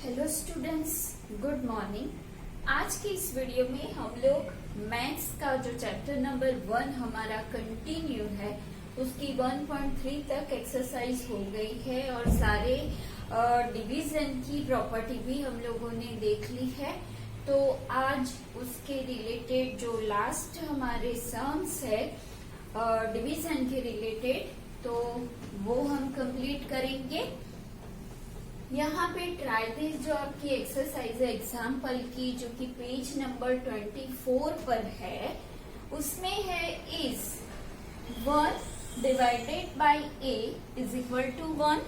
Hello students, good morning. आज की इस वीडियो में हम लोग मैथ्स का जो चैप्टर नंबर 1 हमारा कंटिन्यू है उसकी 1.3 तक एक्सरसाइज हो गई है और सारे डिवीजन की प्रॉपर्टी भी हम लोगों ने देख ली है। तो आज उसके रिलेटेड जो लास्ट हमारे सम्स है डिवीजन के रिलेटेड, तो वो हम कंप्लीट करेंगे। यहाँ पे ट्राई दिस जो आपकी एक्सरसाइज है एग्जाम्पल की, जो कि पेज नंबर 24 पर है, उसमें है is 1 divided by a is equal to 1।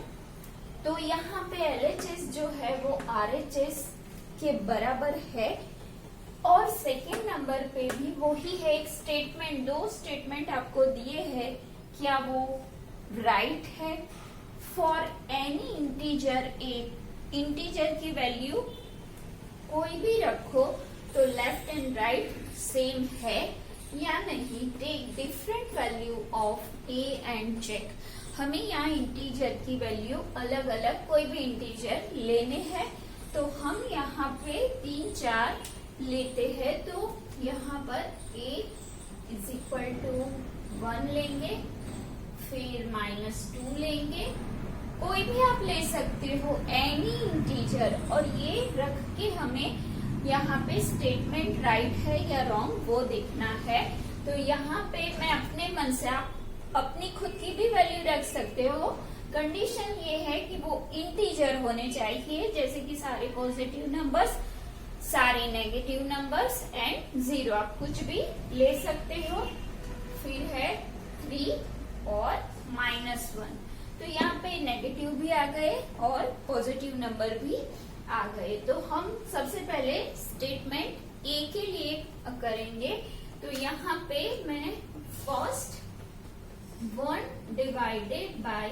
तो यहाँ पे LHS जो है वो RHS के बराबर है और सेकेंड नंबर पे भी वही है एक स्टेटमेंट। दो स्टेटमेंट आपको दिए हैं, क्या वो राइट है? For any integer a, integer की वैल्यू कोई भी रखो तो लेफ्ट एंड राइट सेम है या नहीं। Take different value of A and check. हमें यहाँ इंटीजर की वैल्यू अलग अलग कोई भी इंटीजर लेने हैं, तो हम यहाँ पे 3, 4 लेते हैं। तो यहाँ पर a इज इक्वल टू 1 लेंगे, फिर -2 लेंगे, कोई भी आप ले सकते हो एनी इंटीजर, और ये रख के हमें यहाँ पे स्टेटमेंट राइट है या रॉन्ग वो देखना है। तो यहाँ पे मैं अपने मन से, आप अपनी खुद की भी वैल्यू रख सकते हो। कंडीशन ये है कि वो इंटीजर होने चाहिए, जैसे कि सारे पॉजिटिव नंबर्स, सारे नेगेटिव नंबर्स एंड 0। आप कुछ भी ले सकते हो। फिर है 3 और -1। तो यहाँ पे नेगेटिव भी आ गए और पॉजिटिव नंबर भी आ गए। तो हम सबसे पहले स्टेटमेंट ए के लिए करेंगे। तो यहाँ पे मैं फर्स्ट 1 डिवाइडेड बाय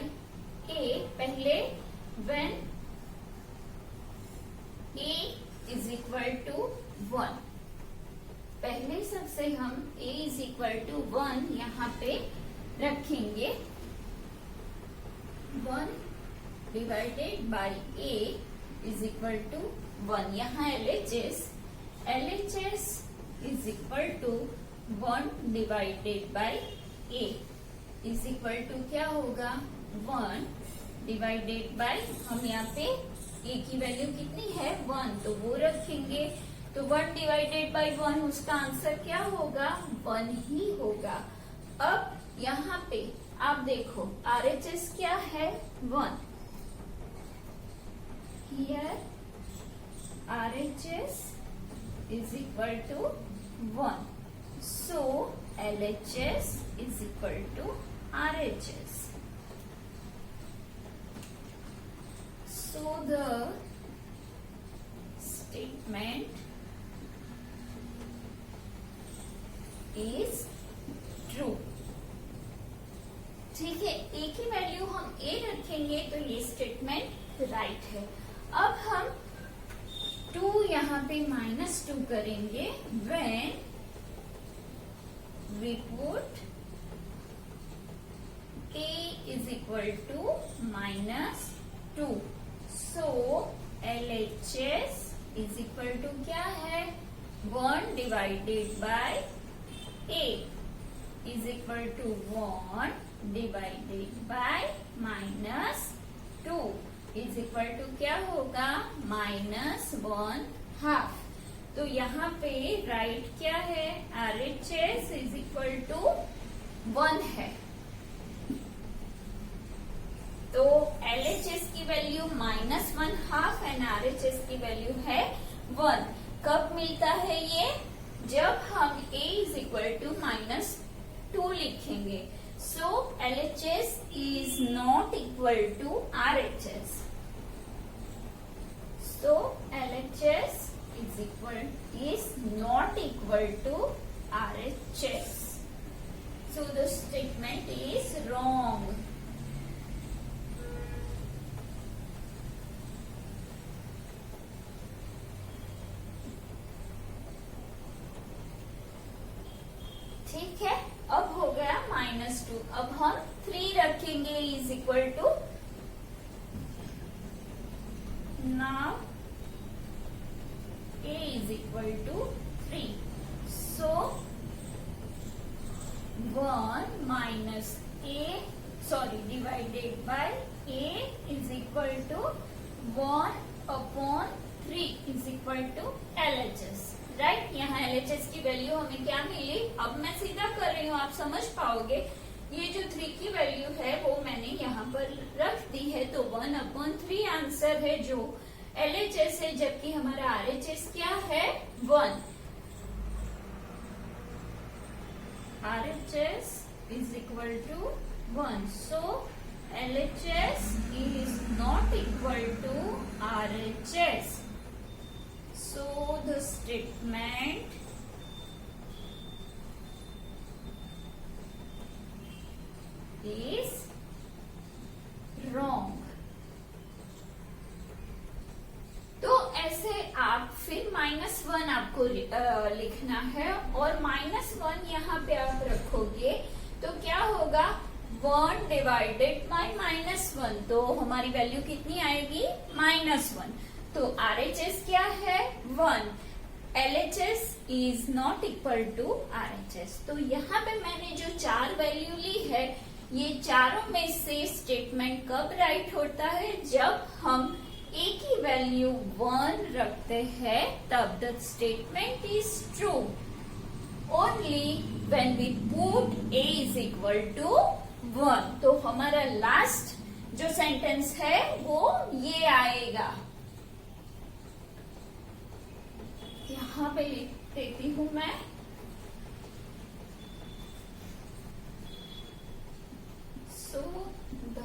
ए, पहले when a is equal to 1, पहले सबसे हम a इज इक्वल टू 1 यहाँ पे रखेंगे। 1 divided by a is equal to 1। यहाँ LHS is equal to 1 divided by a is equal to क्या होगा? 1 डिवाइडेड बाई, हम यहाँ पे a की वैल्यू कितनी है? 1, तो वो रखेंगे। तो 1 डिवाइडेड बाई 1, उसका आंसर क्या होगा? 1 ही होगा। अब यहाँ पे आप देखो RHS क्या है? 1। Here RHS is equal to 1. So LHS is equal to RHS. So the statement is true. ठीक है, a की वैल्यू हम a रखेंगे तो ये स्टेटमेंट राइट है। अब हम 2 यहाँ पे -2 करेंगे when we put a is equal to -2। so LHS is equal to क्या है? 1 divided by a is equal to 1 divided by -2 is equal to क्या होगा? -1/2। तो यहाँ पे राइट क्या है? RHS इज इक्वल टू 1 है। तो LHS की वैल्यू -1/2 एंड RHS की वैल्यू है 1। कब मिलता है ये? जब हम a इज इक्वल टू -2 लिखेंगे। So LHS is not equal to RHS. So LHS is not equal to RHS. So the statement is wrong. ठीक है, अब हो गया -2। अब हम 3 रखेंगे is equal to, now a is equal to 3. So 1 minus a, divided by a is equal to 1 upon 3 is equal to LHS. Right, यहाँ LHS की वैल्यू हमें क्या मिली? अब मैं सीधा कर रही हूँ, आप समझ पाओगे। ये जो 3 की वैल्यू है वो मैंने यहाँ पर रख दी है, तो 1/3 आंसर है जो LHS है, जबकि हमारा RHS क्या है? 1. RHS is equal to 1. So LHS is not equal to RHS. So the statement is wrong. तो ऐसे आप फिर -1 आपको लिखना है, और -1 यहाँ पे आप रखोगे तो क्या होगा? 1 डिवाइडेड बाय -1, तो हमारी वैल्यू कितनी आएगी? -1. तो RHS क्या है? 1. LHS is not equal to RHS. तो यहाँ पे मैंने जो 4 वैल्यू ली है, ये चारों में से स्टेटमेंट कब राइट होता है? जब हम a की वैल्यू 1 रखते हैं, तब the statement is true only when we put a is equal to 1. तो हमारा लास्ट जो सेंटेंस है वो ये आएगा। यहाँ पे लिख देती हूँ मैं, so the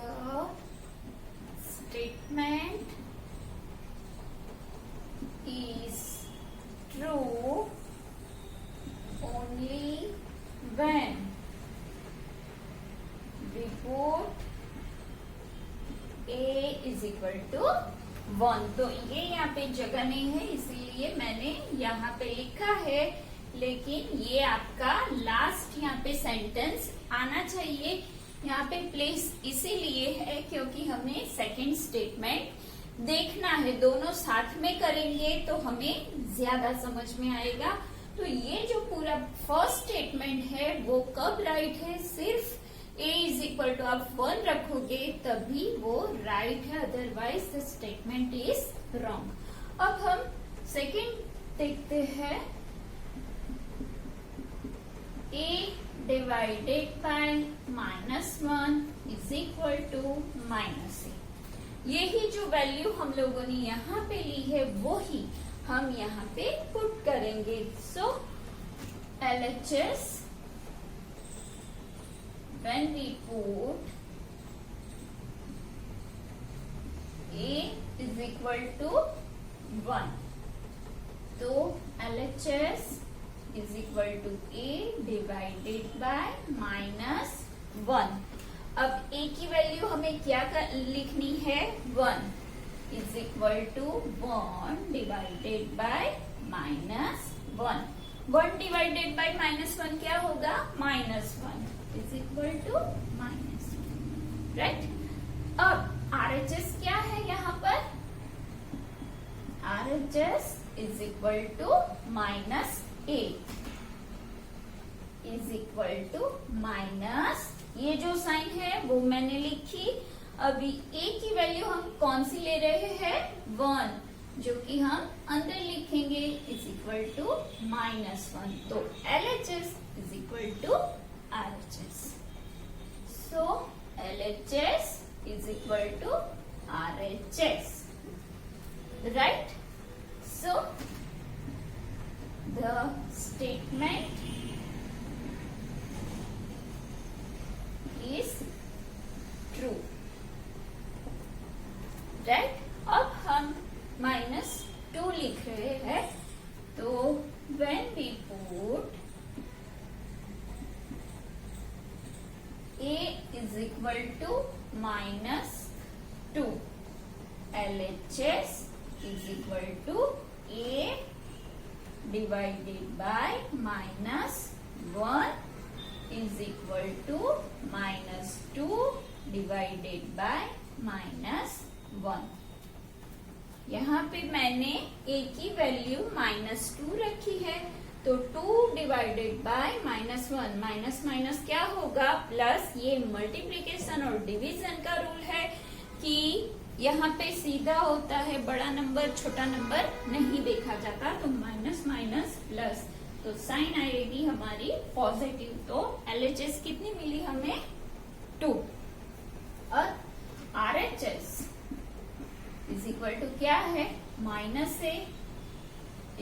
statement is true only when we put a is equal to 1. तो ये यहाँ पे जगह नहीं है, इसीलिए मैंने यहाँ पे लिखा है, लेकिन ये आपका लास्ट यहाँ पे सेंटेंस आना चाहिए। यहाँ पे प्लेस इसीलिए है क्योंकि हमें सेकंड स्टेटमेंट देखना है। दोनों साथ में करेंगे तो हमें ज्यादा समझ में आएगा। तो ये जो पूरा फर्स्ट स्टेटमेंट है वो कब राइट है? सिर्फ a इज इक्वल टू आप 1 रखोगे तभी वो राइट है, otherwise the statement is wrong. अब हम सेकंड देखते हैं, a divided by -1 is equal to -a। यही जो वैल्यू हम लोगों ने यहाँ पे ली है वो ही हम यहाँ पे पुट करेंगे। सो LHS when we put a is equal to 1, तो LHS is equal to a divided by -1। अब a की वैल्यू हमें क्या लिखनी है? 1 is equal to 1 divided by -1। 1 divided by -1 क्या होगा? -1 is equal to -1, राइट। अब RHS क्या है यहाँ पर? RHS is equal to -a is equal to minus, ये जो साइन है वो मैंने लिखी। अभी a की वैल्यू हम कौन सी ले रहे हैं? 1, जो कि हम अंदर लिखेंगे इज इक्वल टू -1। तो LHS is equal to RHS। So LHS is equal to RHS, right? So the statement is true, right? अब हम -2 लिख रहे हैं, तो when we put a is equal to -2, LHS is equal to a divided by -1 is equal to -2 divided by -1। यहाँ पे मैंने a की वैल्यू -2 रखी है, तो 2 डिवाइडेड बाय -1, माइनस माइनस क्या होगा प्लस। ये मल्टीप्लीकेशन और डिवीजन का रूल है कि यहाँ पे सीधा होता है, बड़ा नंबर छोटा नंबर नहीं देखा जाता, तो माइनस माइनस प्लस, तो साइन आएगी हमारी पॉजिटिव। तो LHS कितनी मिली हमें 2। और RHS इज इक्वल टू क्या है -a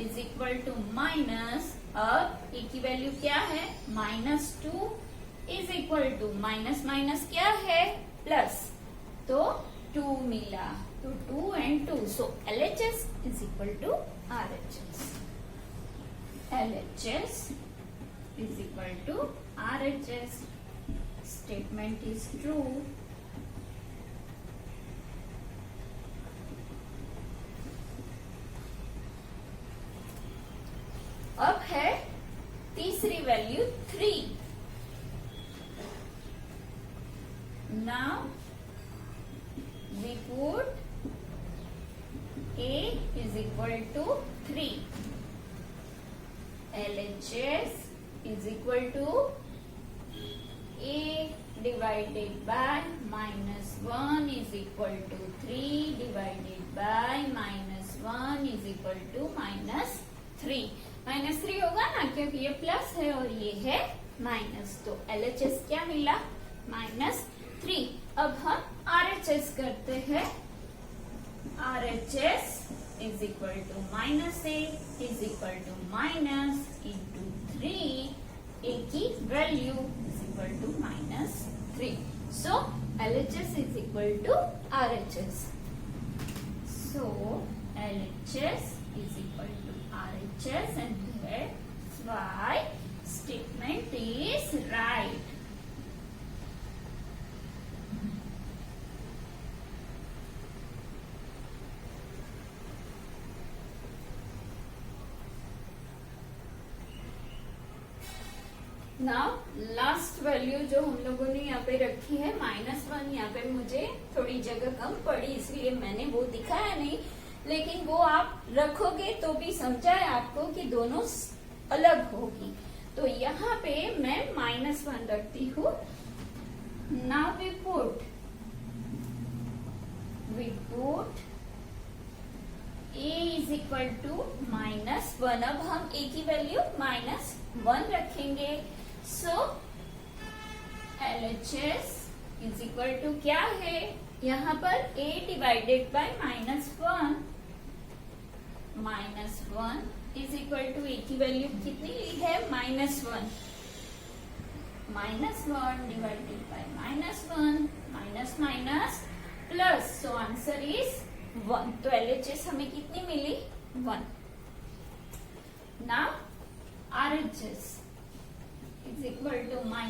is equal to minus, अब a की वैल्यू क्या है -2 is equal to minus minus क्या है प्लस, तो 2 मिला, तो 2 and 2, so LHS is equal to RHS. LHS is equal to RHS. Statement is true. अब है तीसरी value 3. Now we put a is equal to 3. LHS is equal to a divided by -1 is equal to 3 divided by -1 is equal to -3. -3 होगा ना, क्योंकि ये plus है और ये है माइनस, तो LHS क्या मिला -3. अब हम RHS करते हैं. RHS is equal to -a is equal to minus into 3. A की value is equal to -3. So LHS is equal to RHS. So LHS is equal to RHS, and that's why statement is right. Now last value जो हम लोगों ने यहाँ पे रखी है -1, यहाँ पे मुझे थोड़ी जगह कम पड़ी इसलिए मैंने वो दिखाया नहीं, लेकिन वो आप रखोगे तो भी समझा है आपको कि दोनों अलग होगी। तो यहाँ पे मैं -1 रखती हूँ. Now we put a is equal to -1. अब हम a की वैल्यू -1 रखेंगे. So LHS is equal to क्या है, यहाँ पर a divided by -1 is equal to a की वैल्यू कितनी ली है -1. -1 divided by -1 minus minus plus, so answer is 1. तो LHS हमें कितनी मिली 1. Now RHS is equal to -a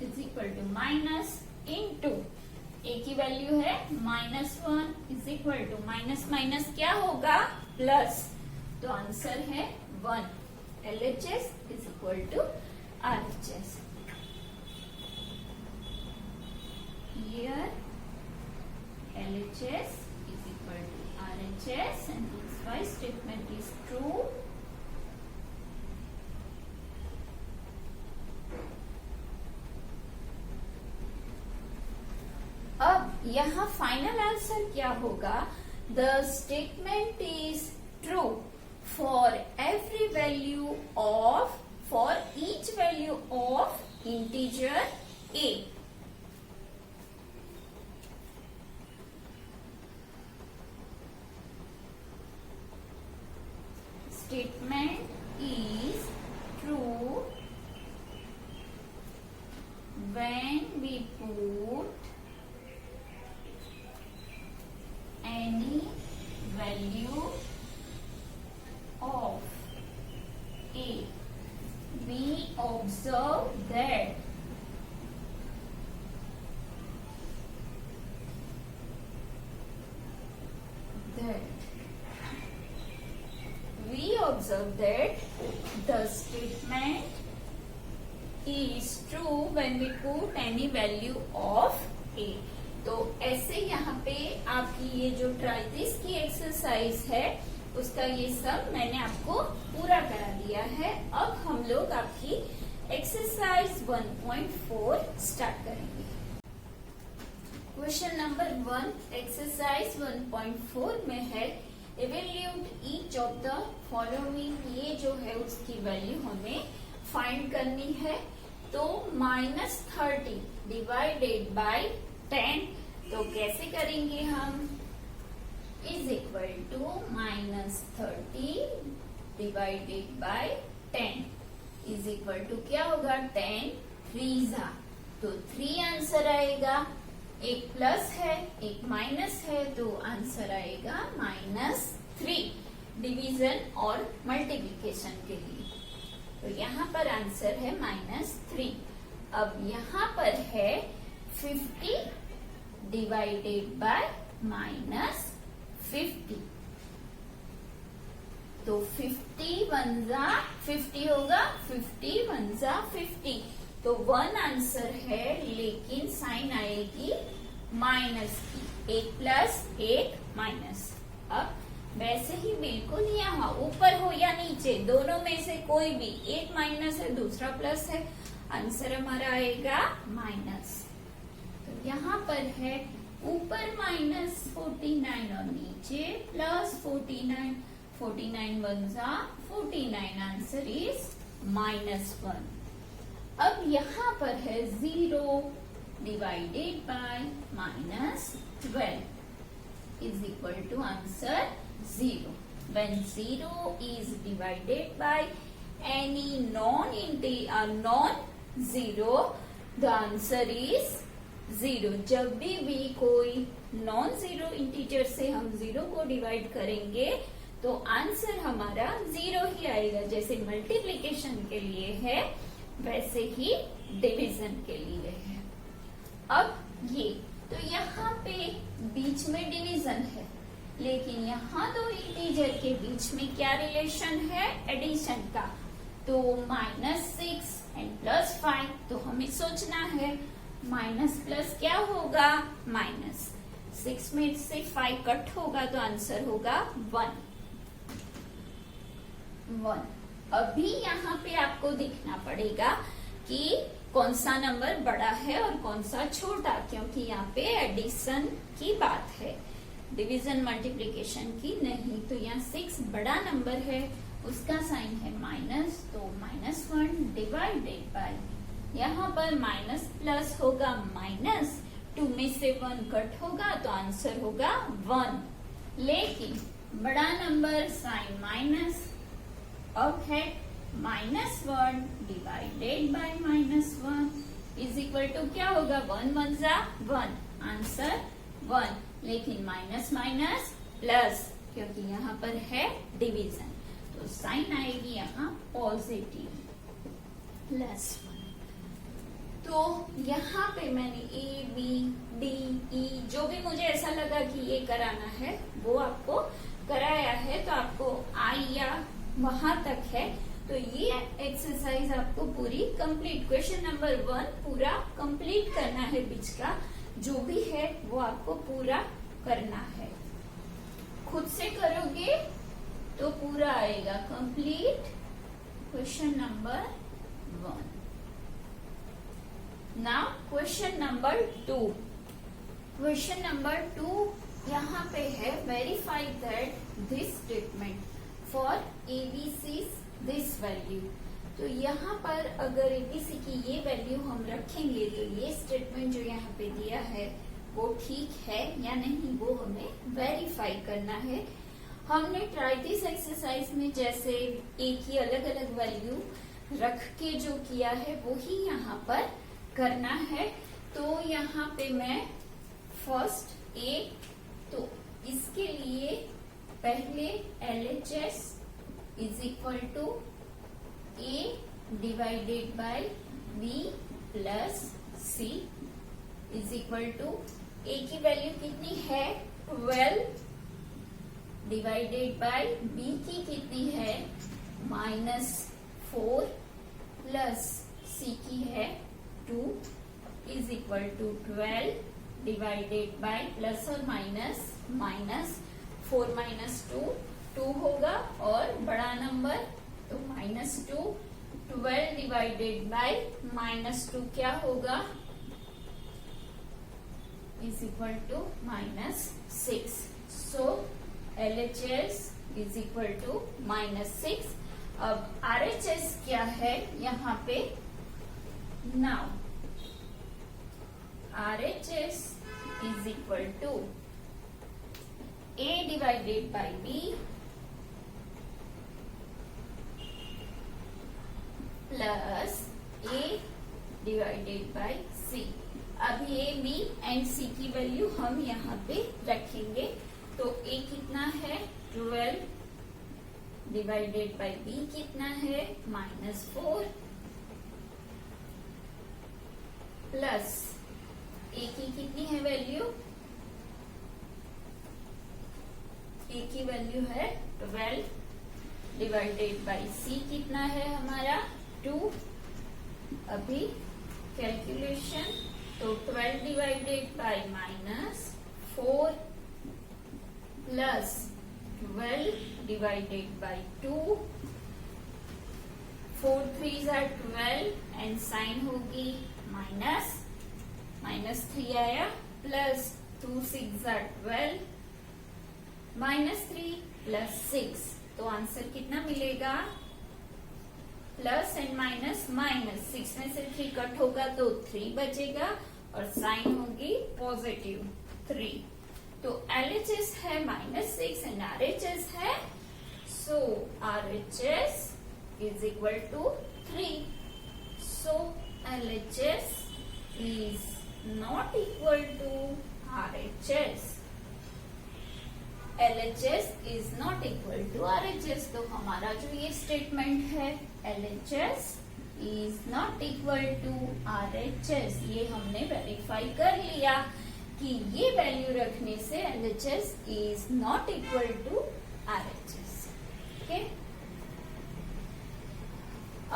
is equal to minus into a की वैल्यू है -1 is equal to minus minus क्या होगा प्लस, तो आंसर है 1. LHS is equal to RHS. Here LHS is equal to RHS, and this why statement is true. अब यहाँ final answer क्या होगा, the statement is true for every value of, for each value of integer a. Statement is true when we put any value of a. We observe that the statement is true when we put any value of a. तो ऐसे यहाँ पे आपकी ये जो try this की exercise है उसका ये सब मैंने आपको पूरा करा दिया है। अब हम लोग आपकी एक्सरसाइज 1.4 स्टार्ट करेंगे। क्वेश्चन नंबर 1 एक्सरसाइज 1.4 में है evaluate each of the following. ये जो है उसकी वैल्यू हमें फाइंड करनी है। तो -30 डिवाइडेड बाय 10, तो कैसे करेंगे हम, is equal to -30 divided by 10 is equal to क्या होगा, 10 3 तो 3 आंसर आएगा। एक प्लस है एक माइनस है तो आंसर आएगा -3 डिवीजन और मल्टीप्लिकेशन के लिए। तो यहाँ पर आंसर है -3। अब यहाँ पर है 50 डिवाइडेड बाय -50, तो 50 1 जा 50 होगा, 50 1 जा 50, तो 1 आंसर है लेकिन साइन आएगी माइनस की, एक प्लस एक माइनस। अब वैसे ही बिल्कुल यहाँ ऊपर हो या नीचे दोनों में से कोई भी, एक माइनस है दूसरा प्लस है, आंसर हमारा आएगा माइनस। तो यहाँ पर है ऊपर -49 और नीचे +49, 49 1 जा 49, आंसर इज -1। अब यहाँ पर है 0 divided by -12 is equal to answer 0। When 0 is divided by any non-zero, the answer is 0। जब भी कोई नॉन जीरो इंटीजर से हम 0 को डिवाइड करेंगे तो आंसर हमारा 0 ही आएगा। जैसे मल्टीप्लिकेशन के लिए है वैसे ही डिवीजन के लिए है। अब ये तो यहाँ पे बीच में डिवीजन है, लेकिन यहाँ दो इंटीजर के बीच में क्या रिलेशन है, एडिशन का। तो -6 एंड +5, तो हमें सोचना है माइनस प्लस क्या होगा, -6 में से 5 कट होगा तो आंसर होगा 1। अभी यहाँ पे आपको दिखना पड़ेगा कि कौन सा नंबर बड़ा है और कौन सा छोटा, क्योंकि यहाँ पे एडिशन की बात है, डिवीजन मल्टीप्लिकेशन की नहीं। तो यहाँ 6 बड़ा नंबर है, उसका साइन है माइनस, तो -1 डिवाइडेड बाय, यहाँ पर माइनस प्लस होगा माइनस, 2 में से 1 कट होगा तो आंसर होगा 1। लेकिन बड़ा नंबर साइन माइनस, अब है -1 divided by -1 is equal to क्या होगा, 1 1 जा 1, आंसर 1। लेकिन माइनस माइनस प्लस, क्योंकि यहाँ पर है डिवीजन, तो साइन आएगी यहाँ पॉजिटिव +1। तो यहाँ पे मैंने A, B, D, E जो भी मुझे ऐसा लगा कि ये कराना है वो आपको कराया है, तो आपको I या वहां तक है। तो ये एक्सरसाइज आपको पूरी कंप्लीट, क्वेश्चन नंबर 1 पूरा कंप्लीट करना है, बीच का जो भी है वो आपको पूरा करना है। खुद से करोगे तो पूरा आएगा complete question number 1। Now question number 2। Question number 2 यहाँ पे है verify that this statement for ABC's this value. तो यहाँ पर अगर ABC की ये वैल्यू हम रखेंगे तो ये स्टेटमेंट जो यहाँ पे दिया है वो ठीक है या नहीं, वो हमें वेरीफाई करना है। हमने ट्राई दिस एक्सरसाइज में जैसे A की अलग अलग वैल्यू रख के जो किया है वो ही यहाँ पर करना है। तो यहाँ पे मैं फर्स्ट A, तो इसके लिए पहले LHS is equal to A divided by B plus C is equal to A की वैल्यू कितनी है 12 डिवाइडेड बाय B की कितनी है -4 प्लस C की है 2 is equal to 12 divided by plus और माइनस, माइनस 4 माइनस 2 2 होगा और बड़ा नंबर तो -2, 12 डिवाइडेड बाय -2 क्या होगा is equal to -6. So LHS is equal to -6. अब RHS क्या है यहाँ पे, now RHS is equal to A divided by B plus A divided by C. अभी A, B एंड C की वैल्यू हम यहाँ पे रखेंगे. तो A कितना है 12 डिवाइडेड बाय B कितना है -4 प्लस A की कितनी है वैल्यू, A की वैल्यू है 12 डिवाइडेड बाय C कितना है हमारा 2. अभी कैलकुलेशन तो 12 divided by -4 plus 12 divided by 2, 4 3 are 12 and sign होगी -3 आया प्लस 2 6 आर 12 -3 प्लस 6. तो आंसर कितना मिलेगा, प्लस एंड माइनस माइनस, 6 में से 3 कट होगा तो 3 बचेगा और साइन होगी पॉजिटिव 3. तो LHS है -6 एंड RHS है, so RHS is equal to 3. So LHS is not equal to RHS. LHS is not equal to RHS. तो हमारा जो ये स्टेटमेंट है LHS is not equal to RHS, ये हमने वेरीफाई कर लिया कि ये वैल्यू रखने से LHS is not equal to RHS. Okay,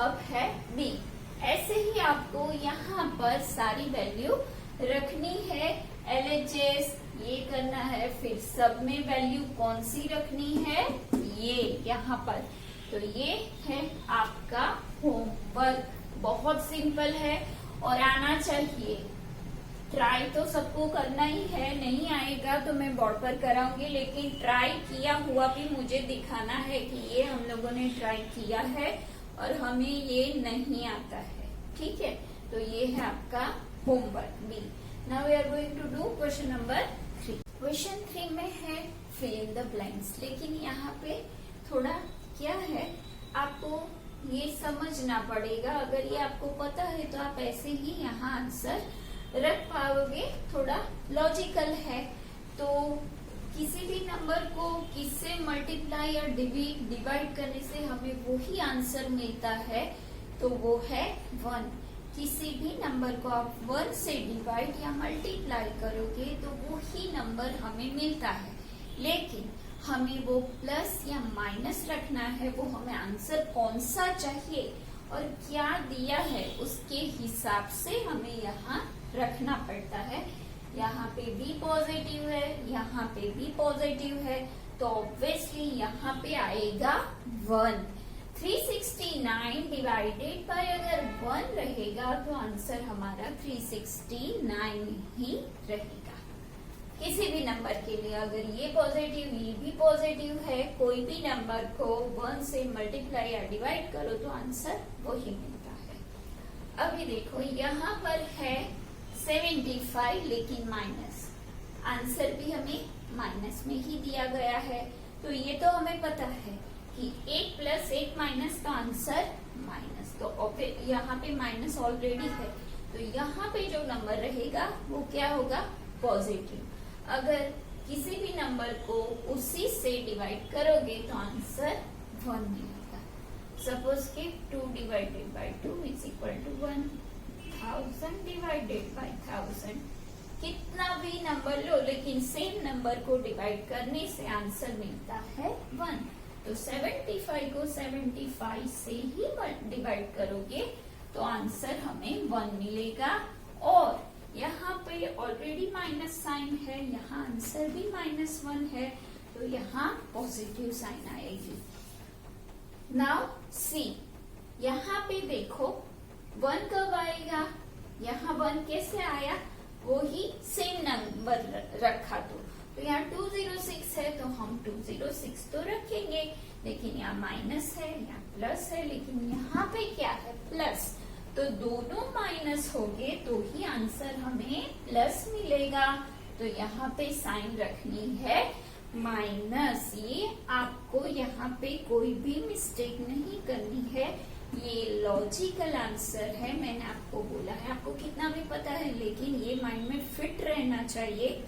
अब है B. ऐसे ही आपको यहाँ पर सारी वैल्यू रखनी है. LHS ये करना है, फिर सब में वैल्यू कौन सी रखनी है, ये यहाँ पर. तो ये है आपका होमवर्क, बहुत सिंपल है और आना चाहिए. ट्राई तो सबको करना ही है, नहीं आएगा तो मैं बोर्ड पर कराऊंगी, लेकिन ट्राई किया हुआ भी मुझे दिखाना है कि ये हम लोगों ने ट्राई किया है और हमें ये नहीं आता है. ठीक है, तो ये है आपका homework B. Now we are going to do question number 3. Question 3 में है फिल इन द ब्लैंक्स, लेकिन यहाँ पे थोड़ा क्या है, आपको ये समझना पड़ेगा. अगर ये आपको पता है तो आप ऐसे ही यहाँ आंसर रख पाओगे. थोड़ा लॉजिकल है. तो किसी भी नंबर को किससे मल्टीप्लाई या डिवाइड करने से हमें वही आंसर मिलता है, तो वो है 1. किसी भी नंबर को आप 1 से डिवाइड या मल्टीप्लाई करोगे तो वही नंबर हमें मिलता है. लेकिन हमें वो प्लस या माइनस रखना है, वो हमें आंसर कौन सा चाहिए और क्या दिया है उसके हिसाब से हमें यहाँ रखना पड़ता है. यहाँ पे भी पॉजिटिव है, यहाँ पे भी पॉजिटिव है, तो ऑब्वियसली यहाँ पे आएगा 1. 369 डिवाइडेड बाय अगर 1 रहेगा तो आंसर हमारा 369 ही रहेगा. किसी भी नंबर के लिए अगर ये पॉजिटिव ये भी पॉजिटिव है, कोई भी नंबर को 1 से मल्टीप्लाई या डिवाइड करो तो आंसर वही मिलता है. अभी देखो यहाँ पर है 75 लेकिन माइनस, आंसर भी हमें माइनस में ही दिया गया है. तो ये तो हमें पता है कि 1 प्लस 1 माइनस का आंसर माइनस, तो यहाँ पे माइनस ऑलरेडी है, तो यहाँ पे जो नंबर रहेगा वो क्या होगा, पॉजिटिव. अगर किसी भी नंबर को उसी से डिवाइड करोगे तो आंसर 1 मिलेगा. सपोज के 2 divided by 2 is equal to 1. 1000 divided by 1000, कितना भी नंबर लो लेकिन सेम नंबर को डिवाइड करने से आंसर मिलता है 1. तो 75 को 75 से ही डिवाइड करोगे तो आंसर हमें 1 मिलेगा. और यहाँ पे ऑलरेडी माइनस साइन है, यहाँ आंसर भी -1 है, तो यहाँ पॉजिटिव साइन आएगी। नाउ सी, यहाँ पे देखो 1 कब आएगा, यहाँ 1 कैसे आया, वो ही सेम नंबर रखा तो यहाँ 206 है तो हम 206 तो रखेंगे, लेकिन यहाँ माइनस है, यहाँ प्लस है, लेकिन यहाँ पे क्या है, प्लस, तो दोनों माइनस हो गए तो ही आंसर हमें प्लस मिलेगा। तो यहाँ पे साइन रखनी है माइनस। ये आपको यहाँ पे कोई भी मिस्टेक नहीं करनी है, ये लॉजिकल आंसर है। मैंने आपको बोला है, आपको कितना भी पता है, लेकिन ये माइंड में फिट रहना चाहिए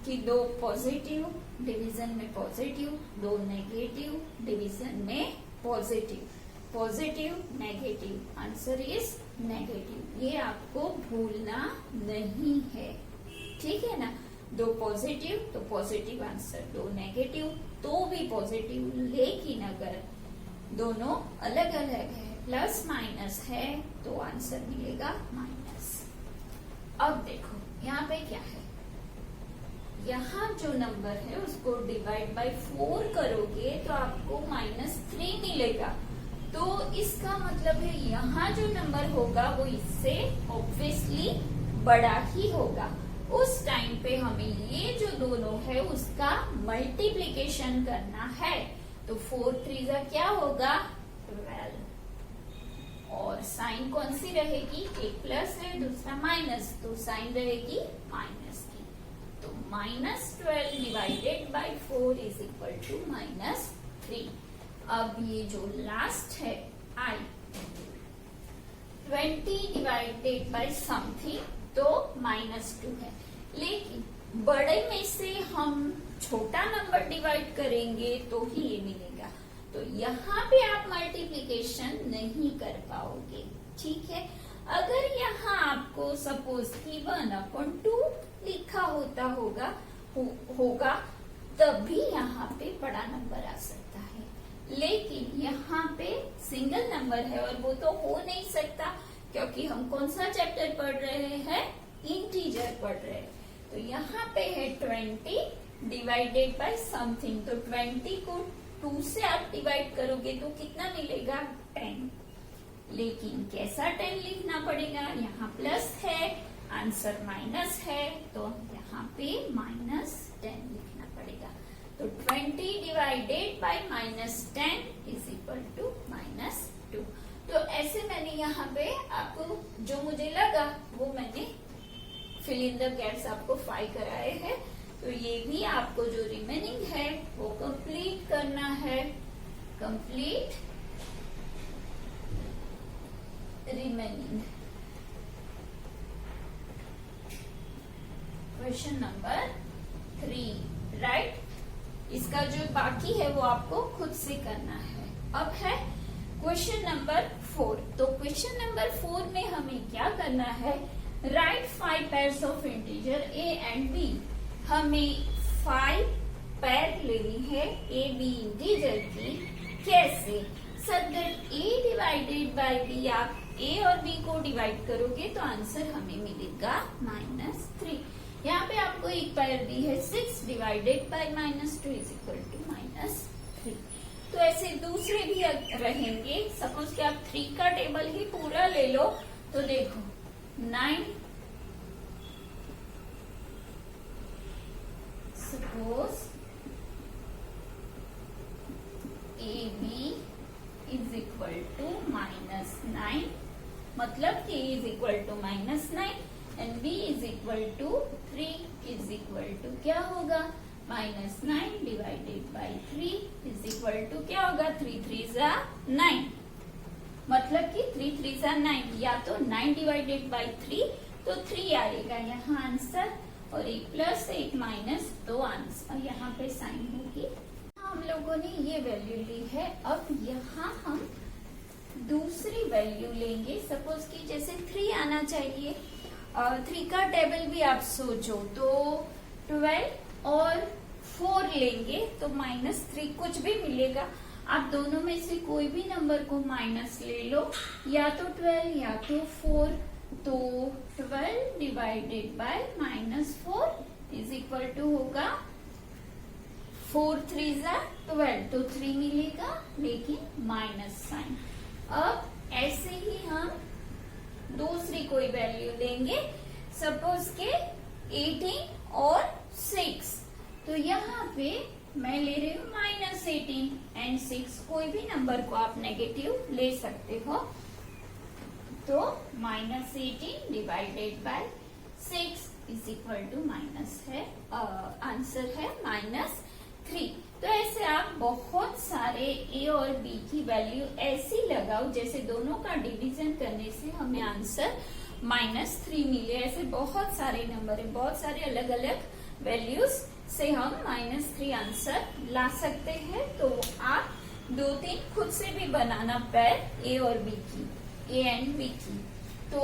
कि 2 पॉजिटिव डिवीजन में पॉजिटिव, 2 नेगेटिव डिवीजन में positive, positive negative, answer is negative. ये आपको भूलना नहीं है, ठीक है ना। 2 पॉजिटिव तो पॉजिटिव आंसर, 2 नेगेटिव तो भी पॉजिटिव, लेकिन अगर दोनों अलग अलग है, प्लस माइनस है, तो आंसर मिलेगा माइनस। अब देखो यहाँ पे क्या है, यहाँ जो नंबर है उसको डिवाइड बाय 4 करोगे तो आपको -3 मिलेगा। तो इसका मतलब है यहाँ जो नंबर होगा वो इससे ऑब्वियसली बड़ा ही होगा। उस टाइम पे हमें ये जो दोनों है उसका मल्टीप्लीकेशन करना है। तो 4 3 क्या होगा, 12, और साइन कौन सी रहेगी, एक प्लस है दूसरा माइनस, तो साइन रहेगी माइनस की। तो -12 divided by 4 is equal to -3। अब ये जो लास्ट है I, 20 डिवाइडेड बाय समथिंग, तो -2 है, लेकिन बड़े में से हम छोटा नंबर डिवाइड करेंगे तो ही ये मिलेगा। तो यहाँ पे आप मल्टीप्लीकेशन नहीं कर पाओगे, ठीक है। अगर यहाँ आपको सपोज कि 1/2 लिखा होगा तब भी यहाँ पे बड़ा नंबर आ सकता है, लेकिन यहाँ पे सिंगल नंबर है और वो तो हो नहीं सकता, क्योंकि हम कौन सा चैप्टर पढ़ रहे हैं, इंटीजर पढ़ रहे हैं। तो यहाँ पे है 20 डिवाइडेड बाय समथिंग, तो 20 को 2 से आप डिवाइड करोगे तो कितना मिलेगा, 10। लेकिन कैसा 10 लिखना पड़ेगा, यहाँ प्लस है, आंसर माइनस है, तो यहाँ पे -10 लिखना पड़ेगा। तो 20 divided by -10 is equal to -2। तो ऐसे मैंने यहाँ पे आपको जो मुझे लगा वो मैंने फिल इन द गैप्स आपको 5 कराए हैं। तो ये भी आपको जो रिमेनिंग है वो कंप्लीट करना है, complete remaining. Question number 3, right. इसका जो बाकी है वो आपको खुद से करना है। अब है क्वेश्चन नंबर 4। तो क्वेश्चन नंबर 4 में हमें क्या करना है, right 5 pairs of integer A and B. हमें 5 पेयर लेनी है ए बी इंटीजर की। कैसे, such that A divided by B, आप ए और बी को डिवाइड करोगे तो आंसर हमें मिलेगा -3। यहाँ पे आपको एक पेयर दी है 6 divided by -2 is equal to -3। तो ऐसे दूसरे भी रहेंगे। सपोज कि आप 3 का टेबल ही पूरा ले लो, तो देखो 9, suppose A B is equal to -9, मतलब कि A is equal to -9 and B is equal to 3 is equal to क्या होगा, -9 divided by 3 is equal to क्या होगा, 3 3 9, मतलब कि 3 3 9, या तो 9 डिवाइडेड बाई 3 तो 3 आएगा यहाँ आंसर, और एक प्लस एक माइनस, तो आंसर यहाँ पे साइन होगी। हम लोगों ने ये वैल्यू ली है। अब यहाँ हम दूसरी वैल्यू लेंगे। सपोज कि जैसे 3 आना चाहिए, 3 का टेबल भी आप सोचो तो 12 और 4 लेंगे तो -3 कुछ भी मिलेगा। आप दोनों में से कोई भी नंबर को माइनस ले लो, या तो 12 या तो 4, तो 12 divided by -4 is equal to होगा 4 3 जा 12, तो 3 मिलेगा लेकिन माइनस साइन। अब ऐसे ही हम दूसरी कोई वैल्यू लेंगे, सपोज के 18 और 6, तो यहाँ पे मैं ले रही हूँ -18 एंड 6, कोई भी नंबर को आप नेगेटिव ले सकते हो। तो -18 divided by 6 is equal to minus है, आंसर है -3। तो ऐसे आप बहुत सारे ए और बी की वैल्यू ऐसी लगाओ जैसे दोनों का डिवीजन करने से हमें आंसर -3 मिले। ऐसे बहुत सारे नंबर है, बहुत सारे अलग अलग वैल्यूज से हम -3 आंसर ला सकते हैं। तो आप 2-3 खुद से भी बनाना पैर ए और बी की, ए एंड बी की। तो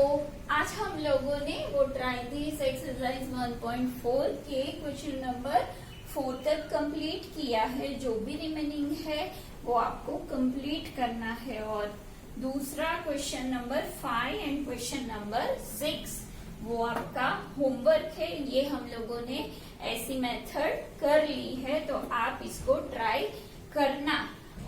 आज हम लोगों ने वो ट्राई दिस एक्सरसाइज 1.4 के क्वेश्चन नंबर 4 तक कंप्लीट किया है। जो भी रिमेनिंग है वो आपको कंप्लीट करना है। और दूसरा question number 5 and question number 6 वो आपका होमवर्क है। ये हम लोगों ने ऐसी मेथड कर ली है, तो आप इसको ट्राई करना।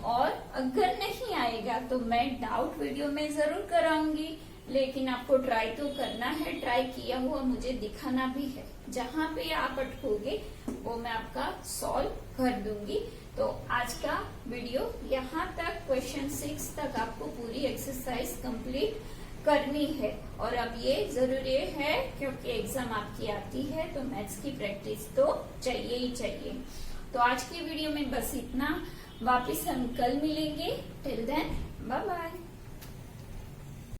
और अगर नहीं आएगा तो मैं डाउट वीडियो में जरूर कराऊंगी, लेकिन आपको ट्राई तो करना है। ट्राई किया हुआ मुझे दिखाना भी है, जहां पे आप अटकोगे वो मैं आपका सॉल्व कर दूंगी। तो आज का वीडियो यहाँ तक, क्वेश्चन 6 तक आपको पूरी एक्सरसाइज कंप्लीट करनी है। और अब ये जरूरी है क्योंकि एग्जाम आपकी आती है, तो मैथ्स की प्रैक्टिस तो चाहिए ही चाहिए। तो आज की वीडियो में बस इतना, वापिस हम कल मिलेंगे। Till then bye bye.